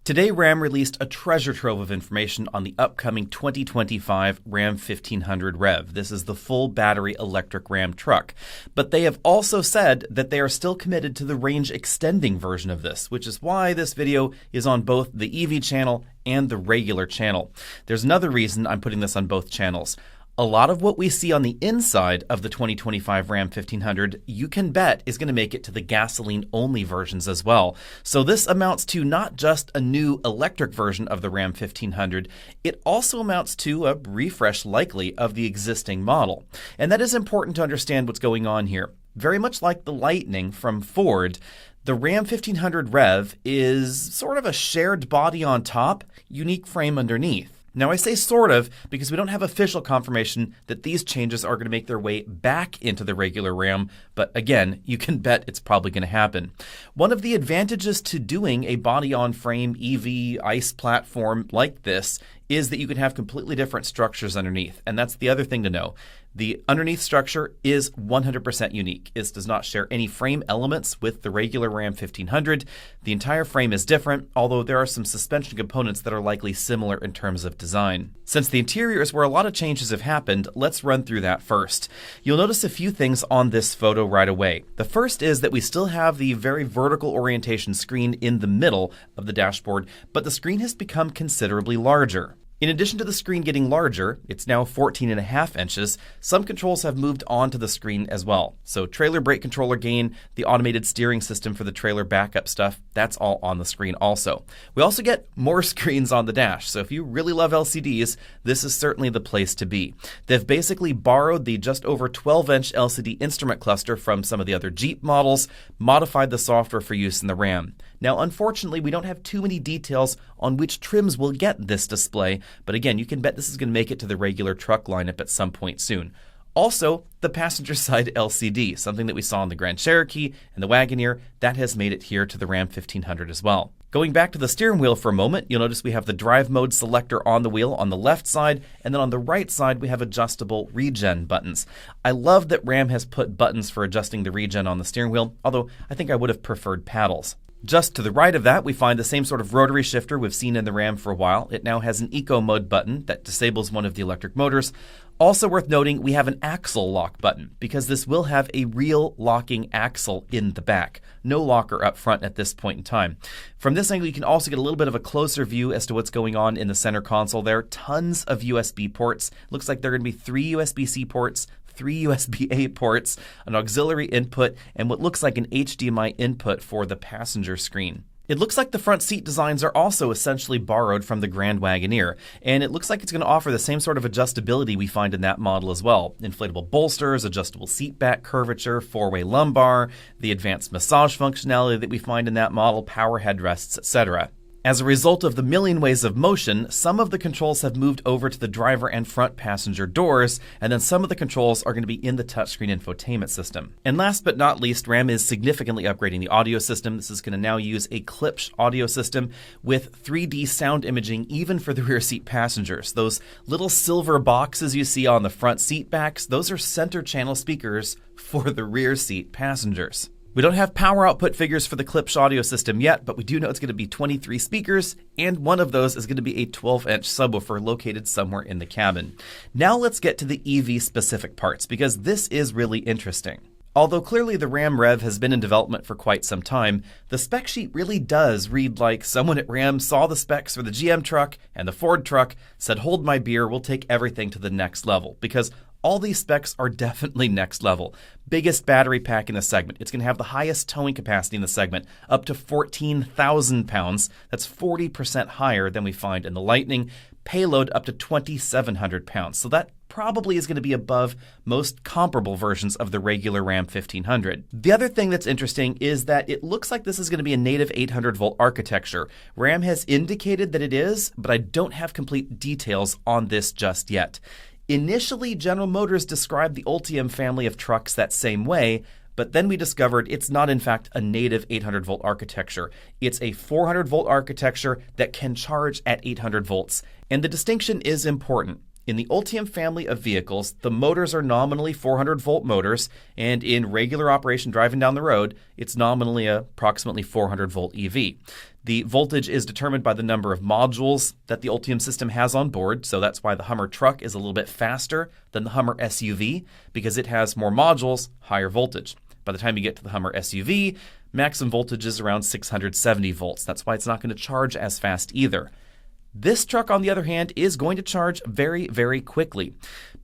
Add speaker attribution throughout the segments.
Speaker 1: Today, RAM released a treasure trove of information on the upcoming 2025 RAM 1500 REV. This is the full battery electric Ram truck. But they have also said that they are still committed to the range extending version of this, which is why this video is on both the EV channel and the regular channel. There's another reason I'm putting this on both channels. A lot of what we see on the inside of the 2025 RAM 1500, you can bet is going to make it to the gasoline-only versions as well. So this amounts to not just a new electric version of the RAM 1500, it also amounts to a refresh likely of the existing model. And that is important to understand what's going on here. Very much like the Lightning from Ford, the RAM 1500 REV is sort of a shared body on top, unique frame underneath. Now I say sort of because we don't have official confirmation that these changes are going to make their way back into the regular RAM, but again, you can bet it's probably going to happen. One of the advantages to doing a body-on-frame EV ICE platform like this is that you can have completely different structures underneath, and that's the other thing to know. The underneath structure is 100% unique. It does not share any frame elements with the regular RAM 1500. The entire frame is different, although there are some suspension components that are likely similar in terms of design. Since the interior is where a lot of changes have happened, let's run through that first. You'll notice a few things on this photo right away. The first is that we still have the very vertical orientation screen in the middle of the dashboard, but the screen has become considerably larger. In addition to the screen getting larger, it's now 14.5 inches, some controls have moved onto the screen as well. So trailer brake controller gain, the automated steering system for the trailer backup stuff, that's all on the screen also. We also get more screens on the dash, so if you really love LCDs, this is certainly the place to be. They've basically borrowed the just over 12-inch LCD instrument cluster from some of the other Jeep models, modified the software for use in the Ram. Now, unfortunately, we don't have too many details on which trims will get this display, but again, you can bet this is going to make it to the regular truck lineup at some point soon. Also, the passenger side LCD, something that we saw in the Grand Cherokee and the Wagoneer, that has made it here to the Ram 1500 as well. Going back to the steering wheel for a moment, you'll notice we have the drive mode selector on the wheel on the left side, and then on the right side we have adjustable regen buttons. I love that Ram has put buttons for adjusting the regen on the steering wheel, although I think I would have preferred paddles. Just to the right of that, we find the same sort of rotary shifter we've seen in the Ram for a while. It now has an eco mode button that disables one of the electric motors. Also worth noting, we have an axle lock button because this will have a real locking axle in the back. No locker up front at this point in time. From this angle, you can also get a little bit of a closer view as to what's going on in the center console there. Tons of USB ports. Looks like there are going to be 3 USB-C ports, 3 USB-A ports, an auxiliary input, and what looks like an HDMI input for the passenger screen. It looks like the front seat designs are also essentially borrowed from the Grand Wagoneer, and it looks like it's going to offer the same sort of adjustability we find in that model as well. Inflatable bolsters, adjustable seat back curvature, 4-way lumbar, the advanced massage functionality that we find in that model, power headrests, etc. As a result of the million ways of motion, some of the controls have moved over to the driver and front passenger doors, and then some of the controls are going to be in the touchscreen infotainment system. And last but not least, Ram is significantly upgrading the audio system. This is going to now use a Klipsch audio system with 3D sound imaging even for the rear seat passengers. Those little silver boxes you see on the front seat backs, those are center channel speakers for the rear seat passengers. We don't have power output figures for the Klipsch audio system yet, but we do know it's going to be 23 speakers, and one of those is going to be a 12-inch subwoofer located somewhere in the cabin. Now let's get to the EV-specific parts, because this is really interesting. Although clearly the RAM REV has been in development for quite some time, the spec sheet really does read like someone at Ram saw the specs for the GM truck and the Ford truck, said, "Hold my beer, we'll take everything to the next level," because all these specs are definitely next level. Biggest battery pack in the segment. It's going to have the highest towing capacity in the segment, up to 14,000 pounds. That's 40% higher than we find in the Lightning. Payload up to 2,700 pounds. So that probably is going to be above most comparable versions of the regular RAM 1500. The other thing that's interesting is that it looks like this is going to be a native 800-volt architecture. Ram has indicated that it is, but I don't have complete details on this just yet. Initially, General Motors described the Ultium family of trucks that same way, but then we discovered it's not in fact a native 800-volt architecture. It's a 400-volt architecture that can charge at 800 volts. And the distinction is important. In the Ultium family of vehicles, the motors are nominally 400-volt motors, and in regular operation driving down the road, it's nominally approximately 400-volt EV. The voltage is determined by the number of modules that the Ultium system has on board, so that's why the Hummer truck is a little bit faster than the Hummer SUV, because it has more modules, higher voltage. By the time you get to the Hummer SUV, maximum voltage is around 670 volts. That's why it's not going to charge as fast either. This truck, on the other hand, is going to charge very, very quickly.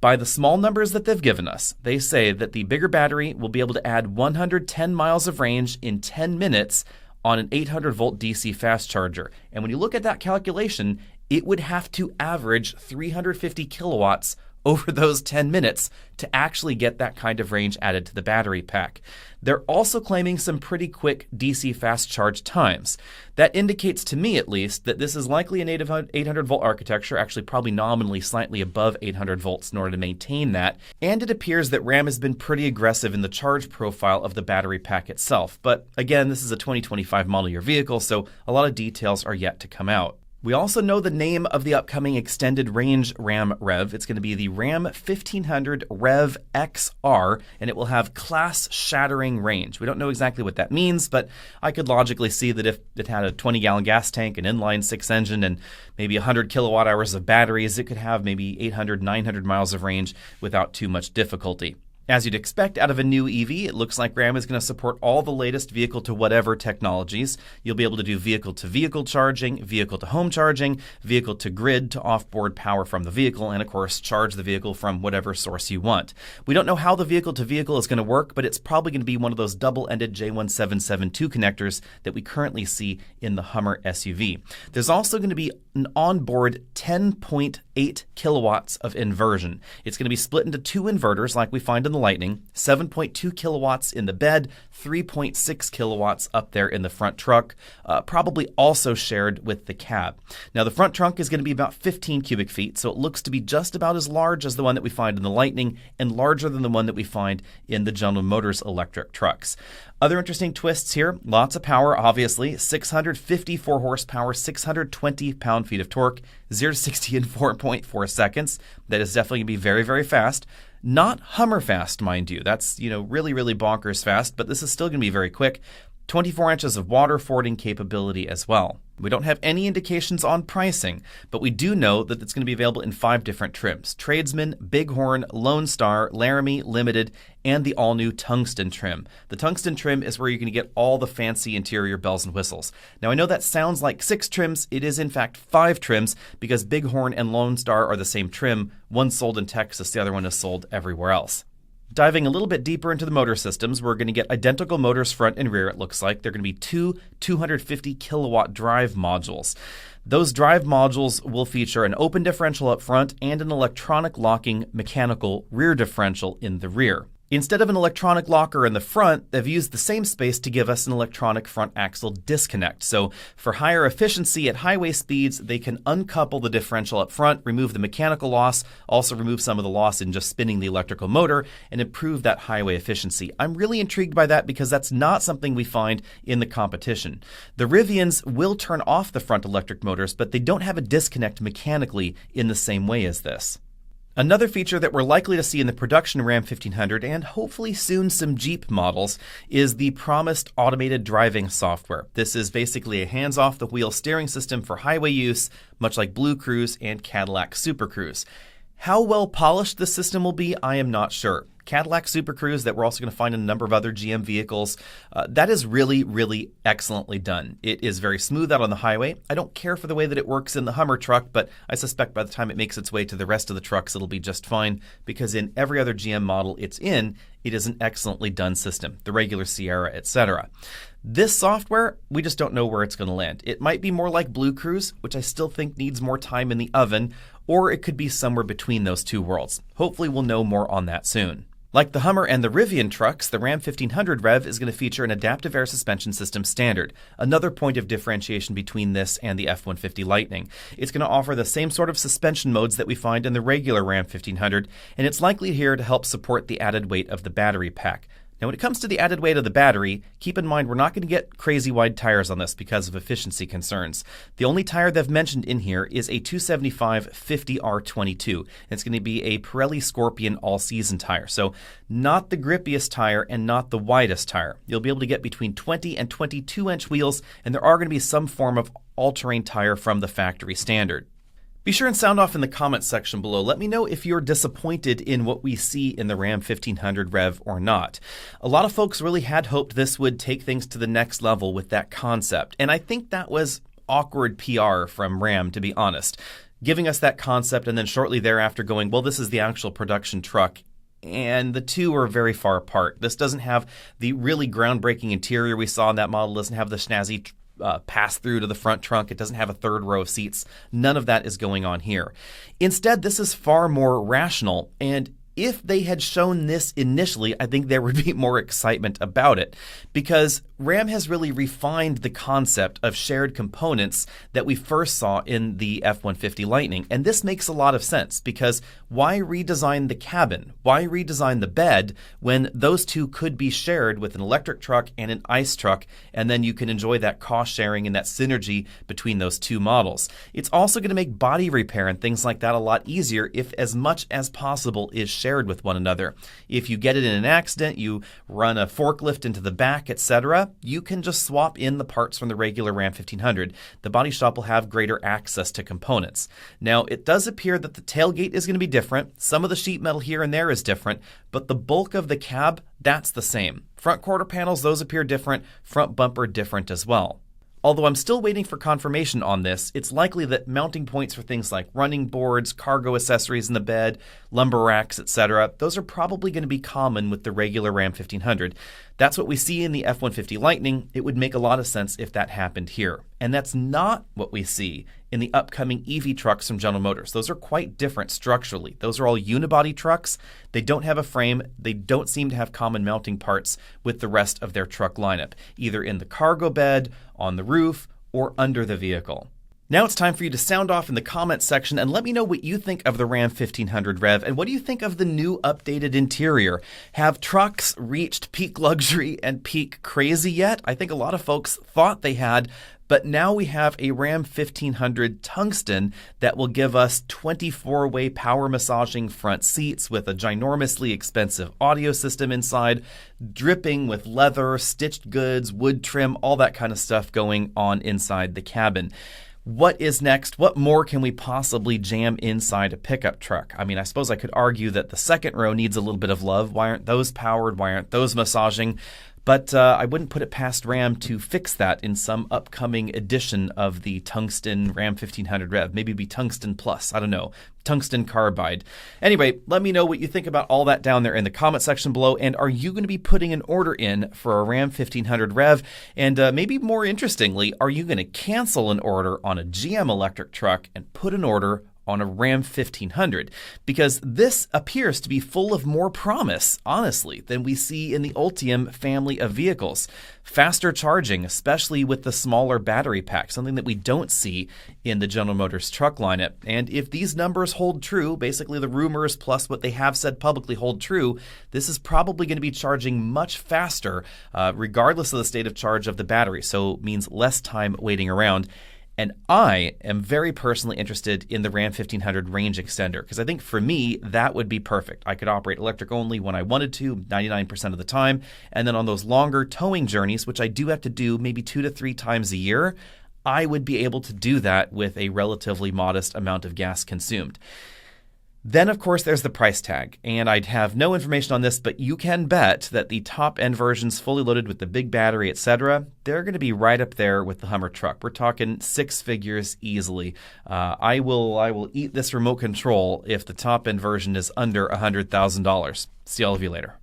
Speaker 1: By the small numbers that they've given us, they say that the bigger battery will be able to add 110 miles of range in 10 minutes on an 800-volt DC fast charger. And when you look at that calculation, it would have to average 350 kilowatts over those 10 minutes to actually get that kind of range added to the battery pack. They're also claiming some pretty quick DC fast charge times. That indicates to me, at least, that this is likely an 800-volt architecture, actually probably nominally slightly above 800 volts in order to maintain that. And it appears that RAM has been pretty aggressive in the charge profile of the battery pack itself. But again, this is a 2025 model year vehicle, so a lot of details are yet to come out. We also know the name of the upcoming extended range RAM REV. It's going to be the RAM 1500 REV XR, and it will have class-shattering range. We don't know exactly what that means, but I could logically see that if it had a 20-gallon gas tank, an inline-six engine, and maybe 100 kilowatt hours of batteries, it could have maybe 800, 900 miles of range without too much difficulty. As you'd expect out of a new EV, it looks like RAM is going to support all the latest vehicle-to-whatever technologies. You'll be able to do vehicle-to-vehicle charging, vehicle-to-home charging, vehicle-to-grid to offboard power from the vehicle, and of course, charge the vehicle from whatever source you want. We don't know how the vehicle-to-vehicle is going to work, but it's probably going to be one of those double-ended J1772 connectors that we currently see in the Hummer SUV. There's also going to be an onboard 10.8 kilowatts of inversion. It's going to be split into two inverters like we find in the Lightning, 7.2 kilowatts in the bed, 3.6 kilowatts up there in the front truck, probably also shared with the cab. Now, the front trunk is going to be about 15 cubic feet, so it looks to be just about as large as the one that we find in the Lightning and larger than the one that we find in the General Motors electric trucks. Other interesting twists here, lots of power, obviously, 654 horsepower, 620 pound-feet of torque, 0 to 60 in 4.4 seconds. That is definitely going to be very, very fast. Not Hummer fast, mind you. That's, really, really bonkers fast, but this is still going to be very quick. 24 inches of water fording capability as well. We don't have any indications on pricing, but we do know that it's going to be available in 5 different trims: Tradesman, Bighorn, Lone Star, Laramie, Limited, and the all-new Tungsten trim. The Tungsten trim is where you're going to get all the fancy interior bells and whistles. Now, I know that sounds like 6 trims. It is, in fact, 5 trims because Bighorn and Lone Star are the same trim. One's sold in Texas, the other one is sold everywhere else. Diving a little bit deeper into the motor systems, we're going to get identical motors front and rear, it looks like. They're going to be 2 250 kilowatt drive modules. Those drive modules will feature an open differential up front and an electronic locking mechanical rear differential in the rear. Instead of an electronic locker in the front, they've used the same space to give us an electronic front axle disconnect. So for higher efficiency at highway speeds, they can uncouple the differential up front, remove the mechanical loss, also remove some of the loss in just spinning the electrical motor, and improve that highway efficiency. I'm really intrigued by that because that's not something we find in the competition. The Rivians will turn off the front electric motors, but they don't have a disconnect mechanically in the same way as this. Another feature that we're likely to see in the production Ram 1500 and hopefully soon some Jeep models is the promised automated driving software. This is basically a hands-off-the-wheel steering system for highway use, much like Blue Cruise and Cadillac Super Cruise. How well polished this system will be, I am not sure. Cadillac Super Cruise, that we're also going to find in a number of other GM vehicles, that is really, really excellently done. It is very smooth out on the highway. I don't care for the way that it works in the Hummer truck, but I suspect by the time it makes its way to the rest of the trucks, it'll be just fine, because in every other GM model it's in, it is an excellently done system, the regular Sierra, etc. This software, we just don't know where it's going to land. It might be more like Blue Cruise, which I still think needs more time in the oven, or it could be somewhere between those two worlds. Hopefully we'll know more on that soon. Like the Hummer and the Rivian trucks, the Ram 1500 REV is going to feature an adaptive air suspension system standard, another point of differentiation between this and the F-150 Lightning. It's going to offer the same sort of suspension modes that we find in the regular Ram 1500, and it's likely here to help support the added weight of the battery pack. Now, when it comes to the added weight of the battery, keep in mind we're not going to get crazy wide tires on this because of efficiency concerns. The only tire they've mentioned in here is a 275/50R22. It's going to be a Pirelli Scorpion all-season tire, so not the grippiest tire and not the widest tire. You'll be able to get between 20 and 22-inch wheels, and there are going to be some form of all-terrain tire from the factory standard. Be sure and sound off in the comments section below. Let me know if you're disappointed in what we see in the Ram 1500 REV or not. A lot of folks really had hoped this would take things to the next level with that concept, and I think that was awkward PR from Ram, to be honest. Giving us that concept and then shortly thereafter going, well, this is the actual production truck. And the two are very far apart. This doesn't have the really groundbreaking interior we saw in that model. It doesn't have the snazzy pass through to the front trunk. It doesn't have a third row of seats. None of that is going on here. Instead, this is far more rational, and if they had shown this initially, I think there would be more excitement about it, because Ram has really refined the concept of shared components that we first saw in the F-150 Lightning. And this makes a lot of sense, because why redesign the cabin? Why redesign the bed when those two could be shared with an electric truck and an ICE truck, and then you can enjoy that cost sharing and that synergy between those two models. It's also going to make body repair and things like that a lot easier if as much as possible is shared with one another. If you get it in an accident, you run a forklift into the back, etc., you can just swap in the parts from the regular Ram 1500. The body shop will have greater access to components. Now, it does appear that the tailgate is going to be different. Some of the sheet metal here and there is different, but the bulk of the cab, that's the same. Front quarter panels, those appear different. Front bumper, different as well. Although I'm still waiting for confirmation on this, it's likely that mounting points for things like running boards, cargo accessories in the bed, lumber racks, etc., those are probably going to be common with the regular Ram 1500. That's what we see in the F-150 Lightning. It would make a lot of sense if that happened here. And that's not what we see in the upcoming EV trucks from General Motors. Those are quite different structurally. Those are all unibody trucks. They don't have a frame. They don't seem to have common mounting parts with the rest of their truck lineup, either in the cargo bed, on the roof, or under the vehicle. Now it's time for you to sound off in the comments section and let me know what you think of the Ram 1500 REV and what do you think of the new updated interior. Have trucks reached peak luxury and peak crazy yet? I think a lot of folks thought they had, but now we have a Ram 1500 Tungsten that will give us 24-way power massaging front seats with a ginormously expensive audio system inside, dripping with leather, stitched goods, wood trim, all that kind of stuff going on inside the cabin. What is next? What more can we possibly jam inside a pickup truck? I mean, I suppose I could argue that the second row needs a little bit of love. Why aren't those powered? Why aren't those massaging? But I wouldn't put it past Ram to fix that in some upcoming edition of the Tungsten Ram 1500 REV. Maybe be Tungsten Plus. I don't know. Tungsten Carbide. Anyway, let me know what you think about all that down there in the comment section below. And are you going to be putting an order in for a Ram 1500 REV? And maybe more interestingly, are you going to cancel an order on a GM electric truck and put an order on a Ram 1500, because this appears to be full of more promise, honestly, than we see in the Ultium family of vehicles. Faster charging, especially with the smaller battery pack, something that we don't see in the General Motors truck lineup. And if these numbers hold true, basically the rumors plus what they have said publicly hold true, this is probably going to be charging much faster, regardless of the state of charge of the battery, so it means less time waiting around. And I am very personally interested in the Ram 1500 range extender, because I think for me, that would be perfect. I could operate electric only when I wanted to, 99% of the time. And then on those longer towing journeys, which I do have to do maybe 2 to 3 times a year, I would be able to do that with a relatively modest amount of gas consumed. Then, of course, there's the price tag, and I'd have no information on this, but you can bet that the top-end versions, fully loaded with the big battery, etc., they're going to be right up there with the Hummer truck. We're talking 6 figures easily. I will eat this remote control if the top-end version is under $100,000. See all of you later.